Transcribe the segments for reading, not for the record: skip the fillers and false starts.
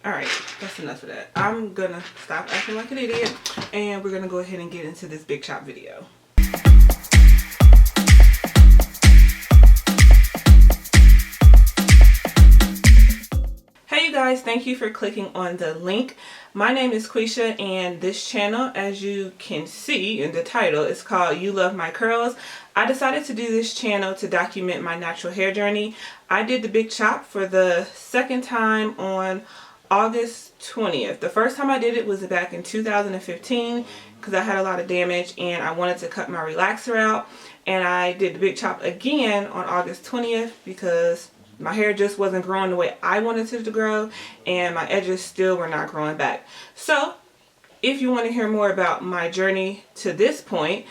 Alright, that's enough of that. I'm gonna stop acting like an idiot and we're gonna go ahead and get into this big chop video. Hey you guys, thank you for clicking on the link. My name is LaQuisha and this channel, as you can see in the title, is called You Love My Curls. I decided to do this channel to document my natural hair journey. I did the big chop for the second time on August 20th. The first time I did it was back in 2015 because I had a lot of damage and I wanted to cut my relaxer out. And I did the big chop again on August 20th because my hair just wasn't growing the way I wanted it to grow and my edges still were not growing back. So if you want to hear more about my journey to this point,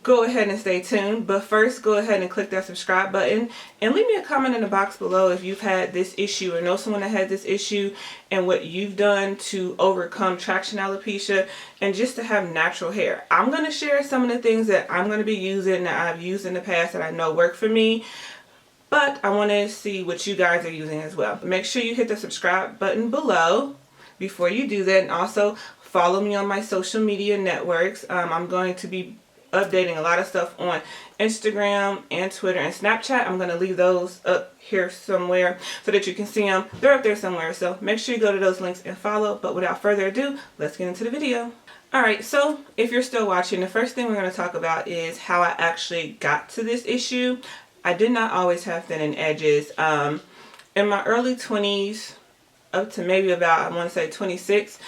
go ahead and stay tuned. But first, go ahead and click that subscribe button and leave me a comment in the box below if you've had this issue or know someone that had this issue and what you've done to overcome traction alopecia and just to have natural hair. I'm going to share some of the things that I'm going to be using that I've used in the past that I know work for me. But I want to see what you guys are using as well. Make sure you hit the subscribe button below before you do that. And also follow me on my social media networks. I'm going to be updating a lot of stuff on Instagram and Twitter and Snapchat. I'm going to leave those up here somewhere so that you can see them. They're up there somewhere. So make sure you go to those links and follow. But without further ado, let's get into the video. Alright, so if you're still watching, the first thing we're going to talk about is how I actually got to this issue. I did not always have thinning edges. In my early 20s, up to maybe about, I want to say 26,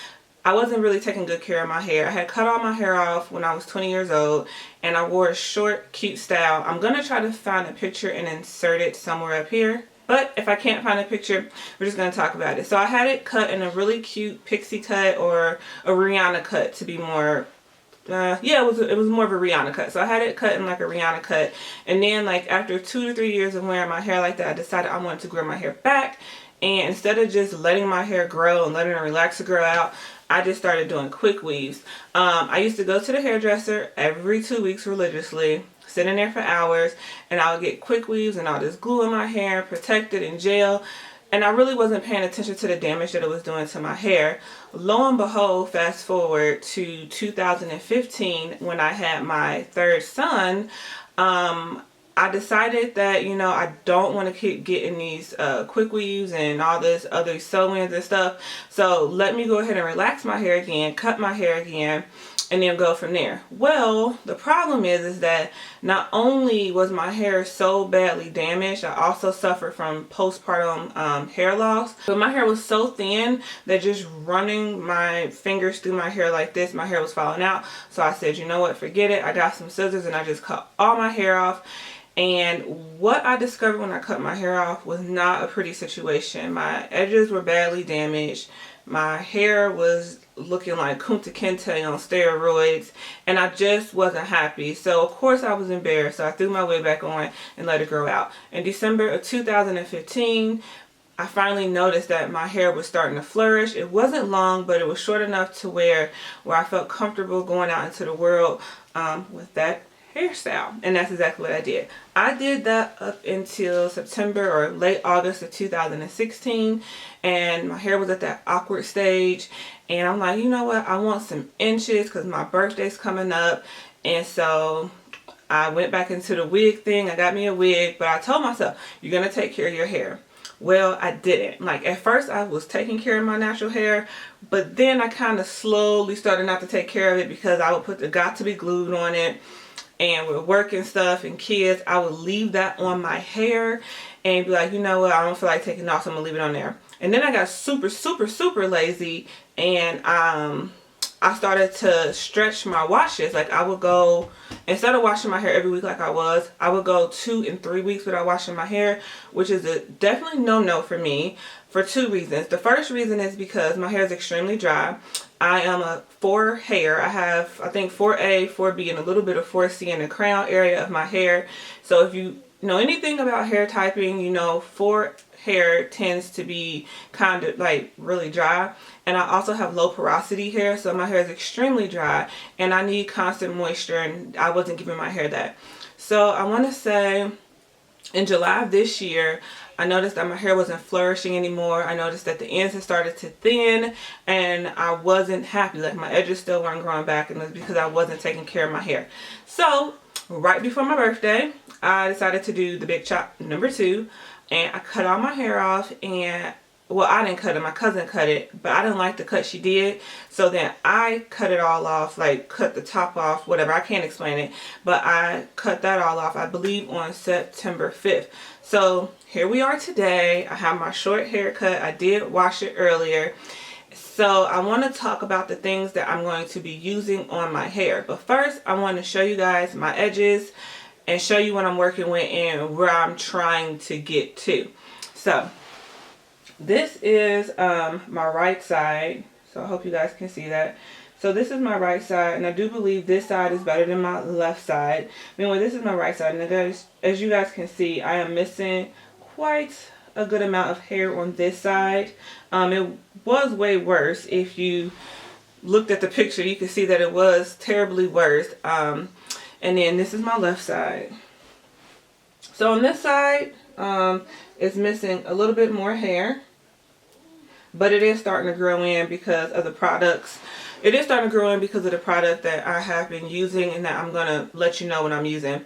I wasn't really taking good care of my hair. I had cut all my hair off when I was 20 years old, and I wore a short, cute style. I'm going to try to find a picture and insert it somewhere up here. But if I can't find a picture, we're just going to talk about it. So I had it cut in a really cute pixie cut or a Rihanna cut to be more... yeah, it was more of a Rihanna cut. So I had it cut in like a Rihanna cut. And then like after 2 to 3 years of wearing my hair like that, I decided I wanted to grow my hair back. And instead of just letting my hair grow and letting the relaxer grow out, I just started doing quick weaves. I used to go to the hairdresser every 2 weeks religiously, sit in there for hours, and I would get quick weaves and all this glue in my hair, protected in gel. And I really wasn't paying attention to the damage that it was doing to my hair. Lo and behold, fast forward to 2015 when I had my third son, I decided that, you know, I don't want to keep getting these quick weaves and all this other sew-ins and stuff. So let me go ahead and relax my hair again, cut my hair again, and then go from there. Well, the problem is that not only was my hair so badly damaged, I also suffered from postpartum hair loss. But my hair was so thin that just running my fingers through my hair like this, my hair was falling out. So I said, you know what, forget it. I got some scissors and I just cut all my hair off. And what I discovered when I cut my hair off was not a pretty situation. My edges were badly damaged. My hair was looking like Kunta Kinte on steroids, and I just wasn't happy. So of course I was embarrassed. So I threw my wig back on and let it grow out. In December of 2015, I finally noticed that my hair was starting to flourish. It wasn't long, but it was short enough to where I felt comfortable going out into the world with that hairstyle. And that's exactly what I did. I did that up until September or late August of 2016, and my hair was at that awkward stage, and I'm like, you know what, I want some inches because my birthday's coming up. And so I went back into the wig thing. I got me a wig, but I told myself, you're gonna take care of your hair. Well, I didn't. Like at first I was taking care of my natural hair, but then I kind of slowly started not to take care of it because I would put the got to be glued on it. And with work and stuff and kids, I would leave that on my hair and be like, you know what, I don't feel like taking it off, so I'm going to leave it on there. And then I got super lazy, and I started to stretch my washes. Like I would go, instead of washing my hair every week like I would go 2 and 3 weeks without washing my hair, which is a definitely no-no for me for 2 reasons. The first reason is because my hair is extremely dry. I am a 4 hair. I have, I think, 4A, 4B, and a little bit of 4C in the crown area of my hair. So if you know anything about hair typing, you know 4 hair tends to be kind of like really dry. And I also have low porosity hair, so my hair is extremely dry and I need constant moisture, and I wasn't giving my hair that. So I want to say in July of this year, I noticed that my hair wasn't flourishing anymore. I noticed that the ends had started to thin and I wasn't happy. Like my edges still weren't growing back, and it was because I wasn't taking care of my hair. So right before my birthday, I decided to do the big chop #2, and I cut all my hair off. And well, I didn't cut it, my cousin cut it, but I didn't like the cut she did, so then I cut it all off, like cut the top off, whatever, I can't explain it, but I cut that all off, I believe on September 5th. So here we are today. I have my short haircut. I did wash it earlier. So I want to talk about the things that I'm going to be using on my hair, but first I want to show you guys my edges and show you what I'm working with and where I'm trying to get to. So this is my right side, so I hope you guys can see that. So this is my right side, and I do believe this side is better than my left side. Anyway, this is my right side, and guys, as you guys can see, I am missing quite a good amount of hair on this side. It was way worse. If you looked at the picture, you can see that it was terribly worse. And then this is my left side. So on this side, it's missing a little bit more hair, but it is starting to grow in because of the products. It is starting to grow in because of the product that I have been using, and that I'm going to let you know what I'm using.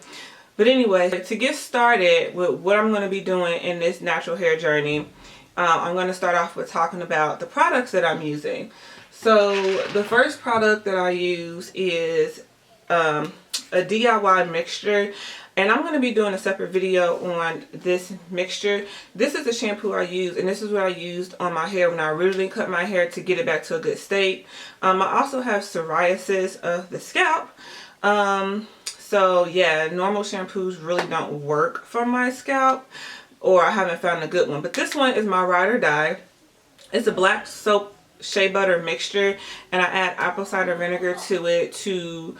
But anyway, to get started with what I'm going to be doing in this natural hair journey, I'm going to start off with talking about the products that I'm using. So the first product that I use is a DIY mixture. And I'm going to be doing a separate video on this mixture. This is the shampoo I use, and this is what I used on my hair when I originally cut my hair to get it back to a good state. I also have psoriasis of the scalp. So yeah, normal shampoos really don't work for my scalp, or I haven't found a good one. But this one is my ride or die. It's a black soap shea butter mixture, and I add apple cider vinegar to it to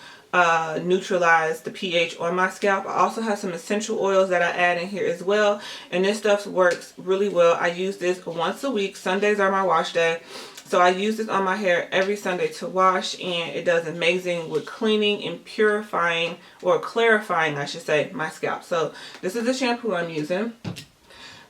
neutralize the pH on my scalp. I also have some essential oils that I add in here as well, and this stuff works really well. I use this once a week. Sundays are my wash day, so I use this on my hair every Sunday to wash, and it does amazing with cleaning and purifying, or clarifying I should say, my scalp. So this is the shampoo I'm using.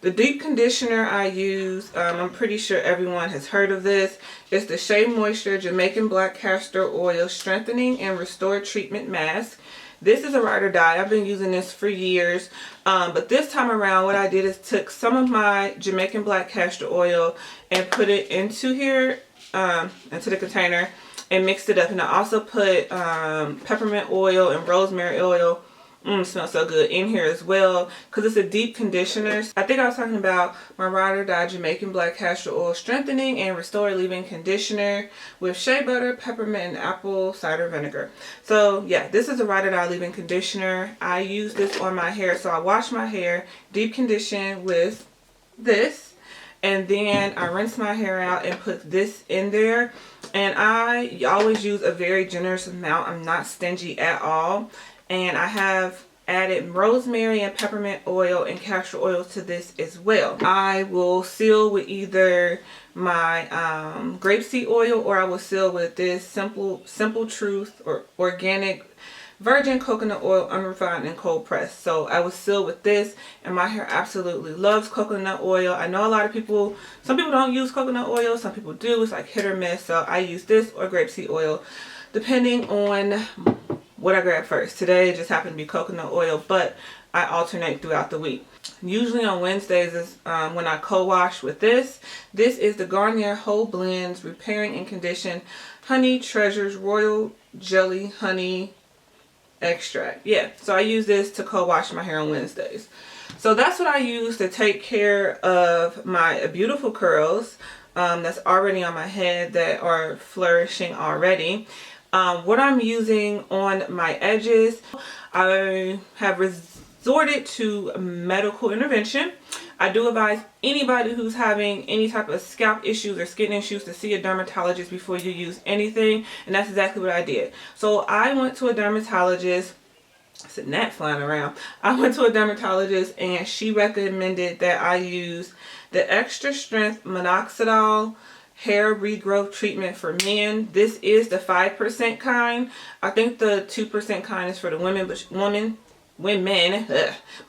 The deep conditioner I use, I'm pretty sure everyone has heard of this. It's the Shea Moisture Jamaican Black Castor Oil Strengthening and Restore Treatment Mask. This is a ride or die. I've been using this for years. But this time around, what I did is took some of my Jamaican Black Castor Oil and put it into here, into the container, and mixed it up. And I also put peppermint oil and rosemary oil, smells so good, in here as well, because it's a deep conditioner. I think I was talking about my ride or die Jamaican Black Castor Oil Strengthening and Restore Leave-In Conditioner with shea butter, peppermint, and apple cider vinegar. So yeah, this is a ride or die leave-in conditioner. I use this on my hair. So I wash my hair, deep condition with this, and then I rinse my hair out and put this in there. And I always use a very generous amount. I'm not stingy at all. And I have added rosemary and peppermint oil and castor oil to this as well. I will seal with either my grapeseed oil, or I will seal with this Simple Truth or organic virgin coconut oil, unrefined and cold pressed. So I will seal with this, and my hair absolutely loves coconut oil. I know a lot of people, some people don't use coconut oil, some people do. It's like hit or miss. So I use this or grapeseed oil depending on what I grab first. Today it just happened to be coconut oil, but I alternate throughout the week. Usually on Wednesdays is when I co-wash with this. This is the Garnier Whole Blends Repairing and Condition Honey Treasures Royal Jelly Honey Extract. Yeah, so I use this to co-wash my hair on Wednesdays. So that's what I use to take care of my beautiful curls that's already on my head, that are flourishing already. What I'm using on my edges, I have resorted to medical intervention. I do advise anybody who's having any type of scalp issues or skin issues to see a dermatologist before you use anything, and that's exactly what I did. So I went to a dermatologist. It's a gnat flying around. I went to a dermatologist, and she recommended that I use the Extra Strength Minoxidil hair regrowth treatment for men. This is the 5% kind. I think the 2% kind is for the women, women,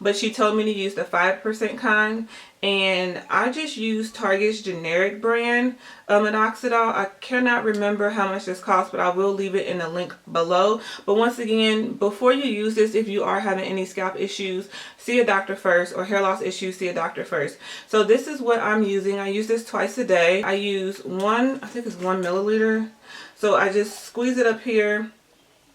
but she told me to use the 5% kind, and I just use Target's generic brand minoxidil. I cannot remember how much this costs, but I will leave it in the link below. But once again, before you use this, if you are having any scalp issues, see a doctor first, or hair loss issues, see a doctor first. So this is what I'm using. I use this twice a day. I use I think it's 1 milliliter. So I just squeeze it up here.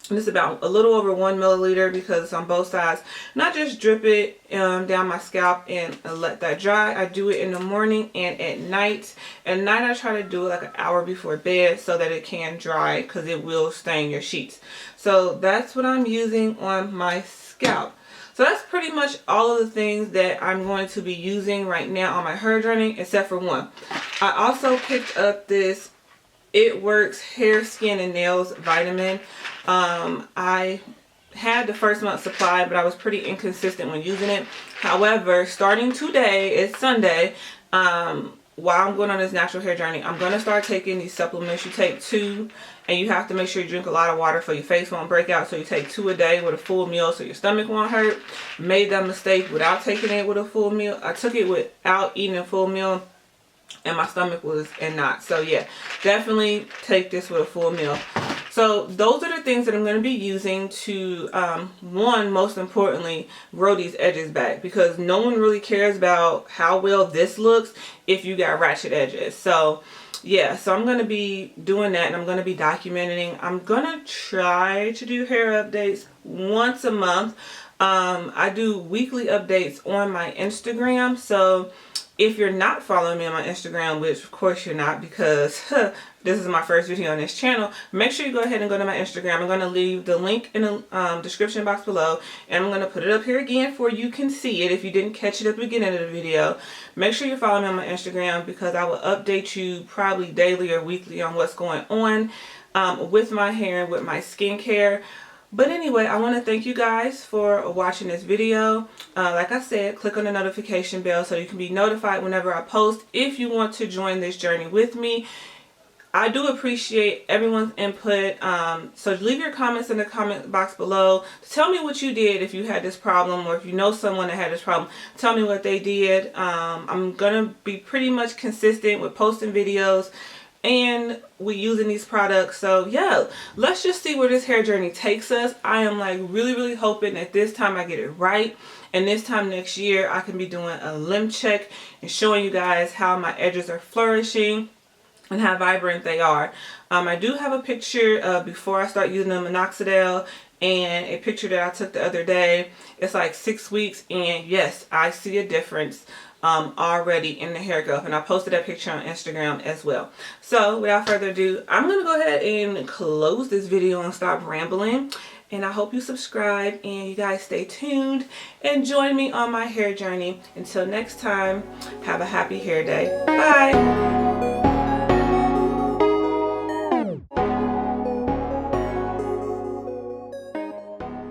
And it's about a little over 1 milliliter because it's on both sides. Not just drip it down my scalp and let that dry. I do it in the morning and at night. At night I try to do it like an hour before bed so that it can dry, because it will stain your sheets. So that's what I'm using on my scalp. So that's pretty much all of the things that I'm going to be using right now on my hair journey, except for one. I also picked up this It Works Hair, Skin, and Nails vitamin. I had the first month supply, but I was pretty inconsistent when using it. However, starting today, it's Sunday, while I'm going on this natural hair journey, I'm going to start taking these supplements. You take 2, and you have to make sure you drink a lot of water so your face won't break out. So you take 2 a day with a full meal so your stomach won't hurt. Made that mistake without taking it with a full meal. I took it without eating a full meal, and my stomach was in knots. So yeah, definitely take this with a full meal. So those are the things that I'm going to be using to, one, most importantly, grow these edges back, because no one really cares about how well this looks if you got ratchet edges. So yeah, so I'm going to be doing that, and I'm going to be documenting. I'm going to try to do hair updates once a month. I do weekly updates on my Instagram. So if you're not following me on my Instagram, which of course you're not, because this is my first video on this channel, make sure you go ahead and go to my Instagram. I'm going to leave the link in the description box below, and I'm going to put it up here again for you can see it if you didn't catch it at the beginning of the video. Make sure you follow me on my Instagram, because I will update you probably daily or weekly on what's going on with my hair and with my skincare. But anyway, I want to thank you guys for watching this video. Like I said, click on the notification bell so you can be notified whenever I post, if you want to join this journey with me. I do appreciate everyone's input. So leave your comments in the comment box below. Tell me what you did if you had this problem, or if you know someone that had this problem, tell me what they did. I'm going to be pretty much consistent with posting videos and we using these products. So yeah, let's just see where this hair journey takes us. I am like really hoping that this time I get it right, and this time next year I can be doing a limb check and showing you guys how my edges are flourishing and how vibrant they are. I do have a picture before I start using the minoxidil, and a picture that I took the other day. It's like 6 weeks, and yes, I see a difference already in the hair growth, and I posted that picture on Instagram as well. So without further ado, I'm gonna go ahead and close this video and stop rambling, and I hope you subscribe and you guys stay tuned and join me on my hair journey. Until next time, have a happy hair day. Bye.